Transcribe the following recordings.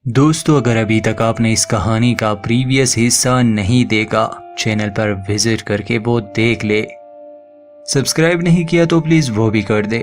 دوستو اگر ابھی تک آپ نے اس کہانی کا پریویس حصہ نہیں دیکھا چینل پر وزٹ کر کے وہ دیکھ لے، سبسکرائب نہیں کیا تو پلیز وہ بھی کر دے۔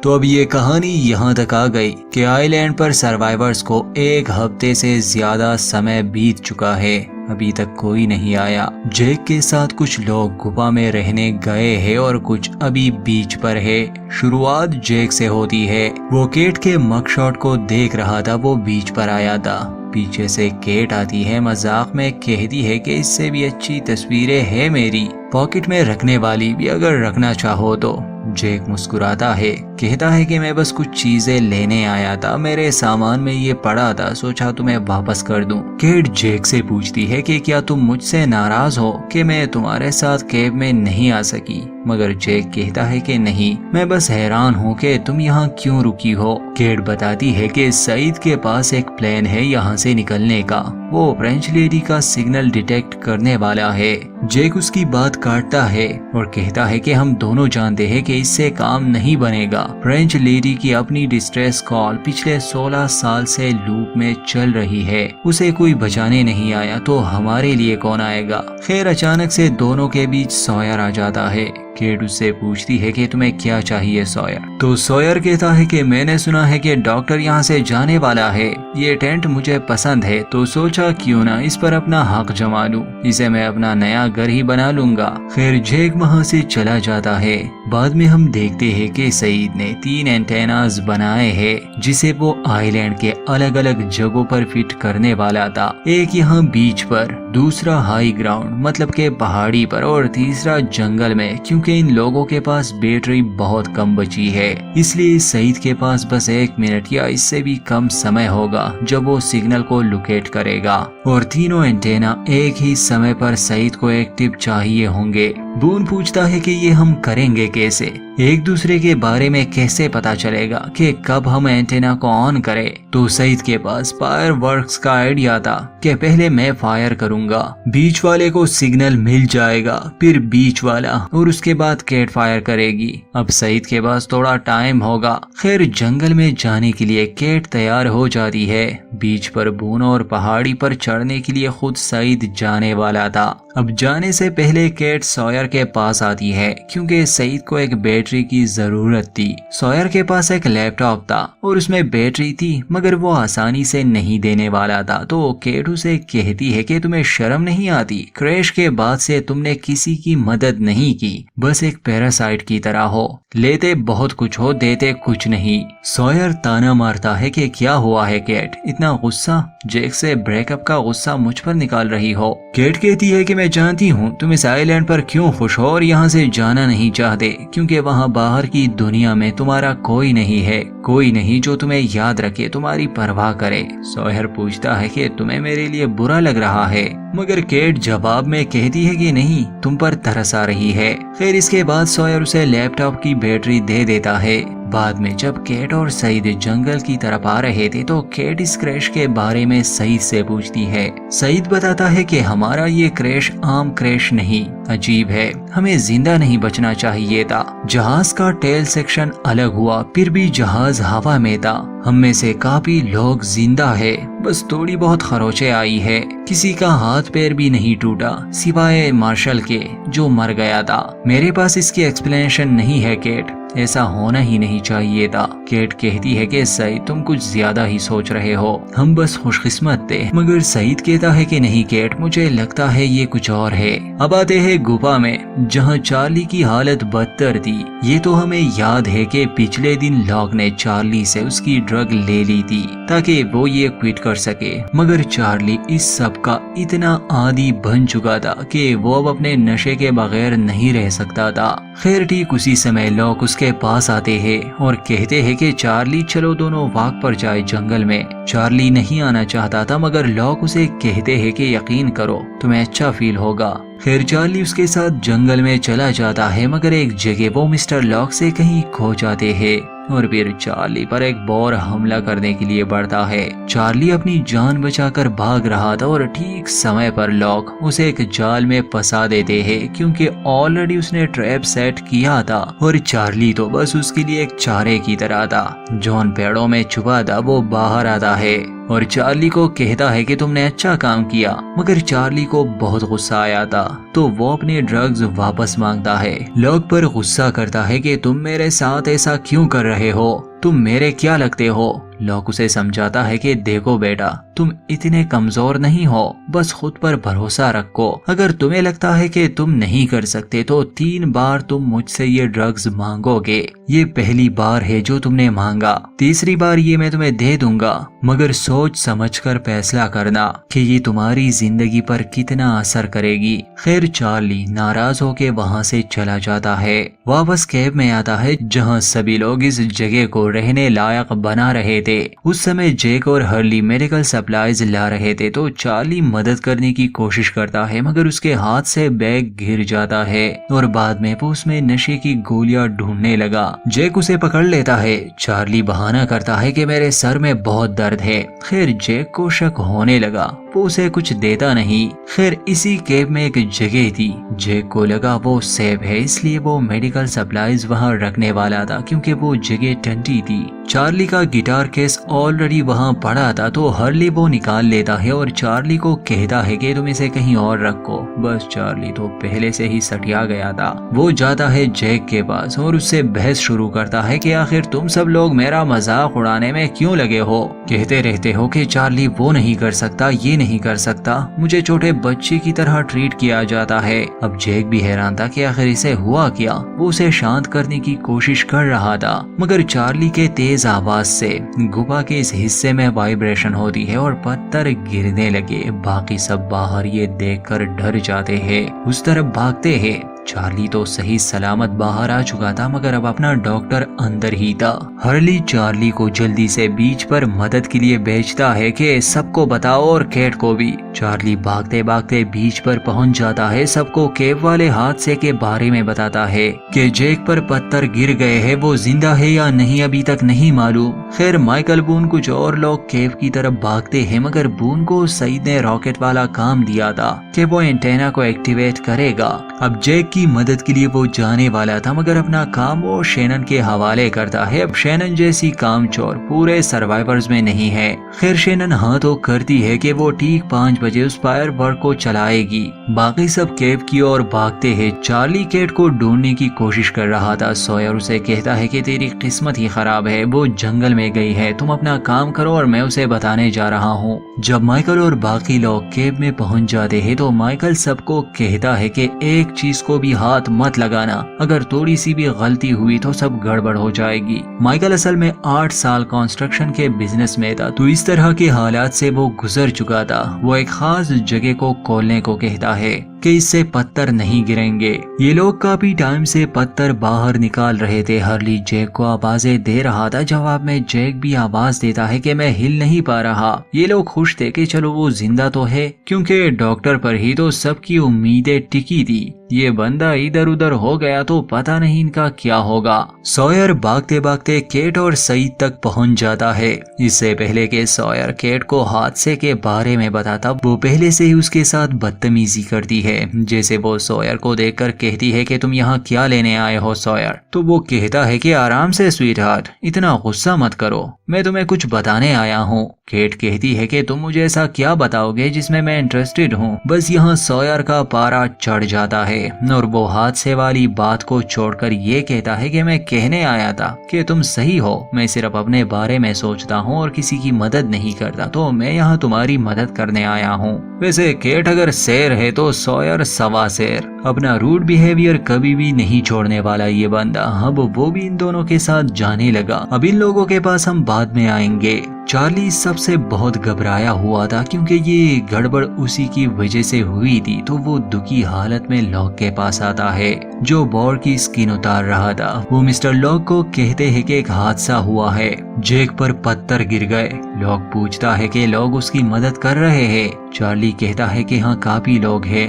تو اب یہ کہانی یہاں تک آ گئی کہ آئی لینڈ پر سروائیورز کو ایک ہفتے سے زیادہ سمے بیت چکا ہے، ابھی تک کوئی نہیں آیا۔ جیک کے ساتھ کچھ لوگ گفا میں رہنے گئے ہیں اور کچھ ابھی بیچ پر ہے۔ شروعات جیک سے ہوتی ہے، وہ کیٹ کے مگ شاٹ کو دیکھ رہا تھا، وہ بیچ پر آیا تھا۔ پیچھے سے کیٹ آتی ہے، مذاق میں کہتی ہے کہ اس سے بھی اچھی تصویریں ہیں میری پاکٹ میں رکھنے والی بھی، اگر رکھنا چاہو تو۔ جیک مسکراتا ہے، کہتا ہے کہ میں بس کچھ چیزیں لینے آیا تھا، میرے سامان میں یہ پڑا تھا، سوچا تمہیں واپس کر دوں۔ کیٹ جیک سے پوچھتی ہے کہ کیا تم مجھ سے ناراض ہو کہ میں تمہارے ساتھ کیب میں نہیں آ سکی، مگر جیک کہتا ہے کہ نہیں، میں بس حیران ہوں کہ تم یہاں کیوں رکی ہو۔ کیٹ بتاتی ہے کہ سعید کے پاس ایک پلان ہے یہاں سے نکلنے کا، وہ فرینچ لیڈی کا سگنل ڈیٹیکٹ کرنے والا ہے۔ جیک اس کی بات کاٹتا ہے اور کہتا ہے کہ ہم دونوں جانتے ہیں کہ اس سے کام نہیں بنے گا۔ فرینچ لیڈی کی اپنی ڈسٹریس کال پچھلے 16 سال سے لوپ میں چل رہی ہے، اسے کوئی بچانے نہیں آیا تو ہمارے لیے کون آئے گا۔ خیر اچانک سے دونوں کے بیچ سوئر آ جاتا ہے۔ کیٹ اس سے پوچھتی ہے کہ تمہیں کیا چاہیے سوئر؟ تو سوئر کہتا ہے کہ میں نے سنا ہے کہ ڈاکٹر یہاں سے جانے والا ہے، یہ ٹینٹ مجھے پسند ہے تو سوچا کیوں نہ اس پر اپنا حق جما لوں، اسے میں اپنا نیا گھر ہی بنا لوں گا۔ خیر جیک وہاں سے چلا جاتا ہے۔ بعد میں ہم دیکھتے ہیں کہ سعید نے 3 اینٹیناز بنائے ہیں جسے وہ آئی لینڈ کے الگ الگ جگہوں پر فٹ کرنے والا تھا، ایک یہاں بیچ پر، دوسرا ہائی گراؤنڈ مطلب کہ پہاڑی پر، اور تیسرا جنگل میں، کیونکہ ان لوگوں کے پاس بیٹری بہت کم بچی ہے، اس لیے سعید کے پاس بس 1 منٹ یا اس سے بھی کم سمے ہوگا جب وہ سگنل کو لوکیٹ کرے گا، اور تینوں اینٹینا ایک ہی سمے پر سعید کو ایکٹیو چاہیے ہوں گے۔ بون پوچھتا ہے کہ یہ ہم کریں گے کیسے، ایک دوسرے کے بارے میں کیسے پتا چلے گا کہ کب ہم اینٹینا کو آن کریں؟ تو سعید کے پاس فائر ورکس کا آئیڈیا تھا کہ پہلے میں فائر کروں گا، بیچ والے کو سگنل مل جائے گا، پھر بیچ والا، اور اس کے بعد کیٹ فائر کرے گی۔ اب سعید کے پاس تھوڑا ٹائم ہوگا۔ خیر جنگل میں جانے کے لیے کیٹ تیار ہو جاتی ہے، بیچ پر بون اور پہاڑی پر چڑھنے کے لیے خود سعید جانے والا تھا۔ اب جانے سے پہلے کیٹ سوئر کے پاس آتی ہے کیونکہ سعید کو ایک بیٹری کی ضرورت تھی۔ سوئر کے پاس ایک لیپ ٹاپ تھا اور اس میں بیٹری تھی، مگر وہ آسانی سے نہیں دینے والا تھا، تو کیٹ اسے کہتی ہے کہ تمہیں شرم نہیں آتی، کریش کے بعد سے تم نے کسی کی مدد نہیں کی، بس ایک پیراسائٹ کی طرح ہو، لیتے بہت کچھ ہو دیتے کچھ نہیں۔ سوئر تانا مارتا ہے کہ کیا ہوا ہے کیٹ، اتنا غصہ، جیک سے بریک اپ کا غصہ مجھ پر نکال رہی ہو؟ کیٹ کہتی ہے کہ میں جانتی ہوں تم اس آئی لینڈ پر کیوں خوش ہو اور یہاں سے جانا نہیں چاہتے، کیونکہ وہاں باہر کی دنیا میں تمہارا کوئی نہیں ہے، کوئی نہیں جو تمہیں یاد رکھے، تمہاری پرواہ کرے۔ سوئر پوچھتا ہے کہ تمہیں میرے لیے برا لگ رہا ہے، مگر کیٹ جواب میں کہتی ہے کہ نہیں، تم پر ترس آ رہی ہے۔ خیر اس کے بعد سوئر اسے لیپ ٹاپ کی بیٹری دے دیتا ہے۔ بعد میں جب کیٹ اور سعید جنگل کی طرف آ رہے تھے تو کیٹ اس کریش کے بارے میں سعید سے پوچھتی ہے۔ سعید بتاتا ہے کہ ہمارا یہ کریش عام کریش نہیں، عجیب ہے، ہمیں زندہ نہیں بچنا چاہیے تھا۔ جہاز کا ٹیل سیکشن الگ ہوا، پھر بھی جہاز ہوا میں تھا، ہم میں سے کافی لوگ زندہ ہے، بس تھوڑی بہت خروچیں آئی ہے، کسی کا ہاتھ پیر بھی نہیں ٹوٹا سوائے مارشل کے جو مر گیا تھا۔ میرے پاس اس کی ایکسپلینیشن نہیں ہے کیٹ، ایسا ہونا ہی نہیں چاہیے تھا۔ کیٹ کہتی ہے کہ سعید تم کچھ زیادہ ہی سوچ رہے ہو، ہم بس خوش قسمت تھے، مگر سعید کہتا ہے کہ نہیں کیٹ، مجھے لگتا ہے یہ کچھ اور ہے۔ اب آتے ہیں گفا میں جہاں چارلی کی حالت بدتر تھی۔ یہ تو ہمیں یاد ہے کہ پچھلے دن لاک نے چارلی سے اس کی ڈرگ لے لی تھی تاکہ وہ یہ کوئٹ کر سکے، مگر چارلی اس سب کا اتنا عادی بن چکا تھا کہ وہ اب اپنے نشے کے بغیر نہیں رہ سکتا تھا۔ خیر ٹھیک اسی سمے لاک اس کے پاس آتے ہیں اور کہتے ہیں کہ چارلی چلو دونوں واک پر جائے جنگل میں۔ چارلی نہیں آنا چاہتا تھا، مگر لاک اسے کہتے ہیں کہ یقین کرو تمہیں اچھا فیل ہوگا۔ خیر چارلی اس کے ساتھ جنگل میں چلا جاتا ہے، مگر ایک جگہ وہ مسٹر لاک سے کہیں کھو جاتے ہیں۔ اور پھر چارلی پر ایک بور حملہ کرنے کے لیے بڑھتا ہے۔ چارلی اپنی جان بچا کر بھاگ رہا تھا اور ٹھیک سمے پر لوگ اسے ایک جال میں پھنسا دیتے ہیں کیونکہ آلریڈی اس نے ٹریپ سیٹ کیا تھا اور چارلی تو بس اس کے لیے ایک چارے کی طرح تھا۔ جون پیڑوں میں چھپا تھا وہ باہر آتا ہے اور چارلی کو کہتا ہے کہ تم نے اچھا کام کیا، مگر چارلی کو بہت غصہ آیا تھا تو وہ اپنے ڈرگز واپس مانگتا ہے۔ لوگ پر غصہ کرتا ہے کہ تم میرے ساتھ ایسا کیوں کر رہے ہو، تم میرے کیا لگتے ہو؟ لوگ اسے سمجھاتا ہے کہ دیکھو بیٹا، تم اتنے کمزور نہیں ہو، بس خود پر بھروسہ رکھو۔ اگر تمہیں لگتا ہے کہ تم نہیں کر سکتے تو 3 بار تم مجھ سے یہ ڈرگز مانگو گے، یہ پہلی بار ہے جو تم نے مانگا، تیسری بار یہ میں تمہیں دے دوں گا، مگر سوچ سمجھ کر فیصلہ کرنا کہ یہ تمہاری زندگی پر کتنا اثر کرے گی۔ خیر چارلی ناراض ہو کے وہاں سے چلا جاتا ہے، واپس کیب میں آتا ہے جہاں سبھی لوگ اس جگہ کو رہنے لائق بنا رہے تھے۔ اس سمے جیک اور ہرلی میڈیکل سپلائز لا رہے تھے تو چارلی مدد کرنے کی کوشش کرتا ہے مگر اس کے ہاتھ سے بیگ گر جاتا ہے اور بعد میں وہ اس میں نشے کی گولیاں ڈھونڈنے لگا۔ جیک اسے پکڑ لیتا ہے۔ چارلی بہانہ کرتا ہے کہ میرے سر میں بہت درد ہے۔ خیر جیک کو شک ہونے لگا، وہ اسے کچھ دیتا نہیں۔ خیر اسی کیب میں ایک جگہ تھی، جیک کو لگا وہ سیف ہے اس لیے وہ میڈیکل سپلائز وہاں رکھنے والا تھا کیونکہ وہ جگہ ٹھنڈی تھی۔ چارلی کا گٹار کیس آلریڈی وہاں پڑا تھا تو ہرلی وہ نکال لیتا ہے اور چارلی کو کہتا ہے کہ تم اسے کہیں اور رکھو۔ بس چارلی تو پہلے سے ہی سٹیا گیا تھا۔ وہ جاتا ہے جیک کے پاس اور اس سے بحث شروع کرتا ہے کہ آخر تم سب لوگ میرا مذاق اڑانے میں کیوں لگے ہو؟ کہتے رہتے ہو کہ چارلی وہ نہیں کر سکتا، یہ نہیں کر سکتا، مجھے چھوٹے بچے کی طرح ٹریٹ کیا جاتا ہے۔ اب جیک بھی حیران تھا کہ آخر اسے ہوا کیا۔ وہ اسے شانت کرنے کی کوشش کر رہا تھا مگر چارلی کے تیز آواز سے گفا کے اس حصے میں وائبریشن ہوتی ہے اور پتھر گرنے لگے۔ باقی سب باہر یہ دیکھ کر ڈر جاتے ہیں، اس طرف بھاگتے ہیں۔ چارلی تو صحیح سلامت باہر آ چکا تھا مگر اب اپنا ڈاکٹر اندر ہی تھا۔ ہرلی چارلی کو جلدی سے بیچ پر مدد کے لیے بھیجتا ہے کہ سب کو بتاؤ اور کیٹ کو بھی۔ چارلی بھاگتے بھاگتے بیچ پر پہنچ جاتا ہے، سب کو کیب والے حادثے کے بارے میں بتاتا ہے کہ جیک پر پتھر گر گئے ہیں، وہ زندہ ہے یا نہیں ابھی تک نہیں معلوم۔ خیر مائیکل بون کچھ اور لوگ کیب کی طرف بھاگتے ہیں مگر بون کو سعید نے راکٹ والا کام دیا تھا کہ وہ اینٹینا کو ایکٹیویٹ کرے گا۔ اب جیک کی مدد کے لیے وہ جانے والا تھا مگر اپنا کام وہ شینن کے حوالے کرتا ہے۔ اب شینن جیسی کام چور پورے سروائیورز میں نہیں ہے۔ خیر شینن ہاں تو کرتی ہے کہ وہ ٹھیک 5 بجے اس فائر ورک کو چلائے گی۔ باقی سب کیب کی اور بھاگتے ہیں۔ چارلی کیٹ کو ڈھونڈنے کی کوشش کر رہا تھا۔ سوئر اسے کہتا ہے کہ تیری قسمت ہی خراب ہے، وہ جنگل میں گئی ہے، تم اپنا کام کرو اور میں اسے بتانے جا رہا ہوں۔ جب مائیکل اور باقی لوگ کیب میں پہنچ جاتے ہیں تو مائیکل سب کو کہتا ہے کہ ایک چیز کو بھی ہاتھ مت لگانا، اگر تھوڑی سی بھی غلطی ہوئی تو سب گڑبڑ ہو جائے گی۔ مائیکل اصل میں 8 سال کنسٹرکشن کے بزنس میں تھا تو اس طرح کے حالات سے وہ گزر چکا تھا۔ وہ ایک خاص جگہ کو کھولنے کو کہتا ہے کہ اس سے پتھر نہیں گریں گے۔ یہ لوگ کافی ٹائم سے پتھر باہر نکال رہے تھے۔ ہرلی جیک کو آوازیں دے رہا تھا، جواب میں جیک بھی آواز دیتا ہے کہ میں ہل نہیں پا رہا۔ یہ لوگ خوش تھے کہ چلو وہ زندہ تو ہے کیونکہ ڈاکٹر پر ہی تو سب کی امیدیں ٹکی تھی، یہ بندہ ادھر ادھر ہو گیا تو پتہ نہیں ان کا کیا ہوگا۔ سوئر بھاگتے بھاگتے کیٹ اور سعید تک پہنچ جاتا ہے۔ اس سے پہلے کہ سوئر کیٹ کو حادثے کے بارے میں بتاتا، وہ پہلے سے ہی اس کے ساتھ بدتمیزی کرتی ہے، جیسے وہ سوئر کو دیکھ کر کہتی ہے کہ تم یہاں کیا لینے آئے ہو سوئر؟ تو وہ کہتا ہے کہ آرام سے سویٹ ہارٹ، اتنا غصہ مت کرو، میں تمہیں کچھ بتانے آیا ہوں۔ کیٹ کہتی ہے کہ تم مجھے ایسا کیا بتاؤ گے جس میں انٹرسٹڈ ہوں۔ بس یہاں سوئر کا پارا چڑھ جاتا ہے اور وہ حادثے والی بات کو چھوڑ کر یہ کہتا ہے کہ میں کہنے آیا تھا کہ تم صحیح ہو، میں صرف اپنے بارے میں سوچتا ہوں اور کسی کی مدد نہیں کرتا، تو میں یہاں تمہاری مدد کرنے آیا ہوں۔ ویسے کیٹ اگر شیر ہے تو سوئر سوا شیر، اپنا روڈ بیہیویئر کبھی بھی نہیں چھوڑنے والا یہ بندہ۔ اب وہ بھی ان دونوں کے ساتھ جانے لگا۔ اب ان لوگوں کے پاس ہم بعد میں آئیں گے۔ چارلی سب سے بہت گھبرایا ہوا تھا کیونکہ یہ گڑبڑ اسی کی وجہ سے ہوئی تھی، تو وہ دکھی حالت میں لاک کے پاس آتا ہے جو بور کی سکین اتار رہا تھا۔ وہ مسٹر لاک کو کہتے ہیں کہ ایک حادثہ ہوا ہے، جیک پر پتھر گر گئے۔ لاک پوچھتا ہے کہ لوگ اس کی مدد کر رہے ہیں۔ چارلی کہتا ہے کہ ہاں کافی لوگ ہیں،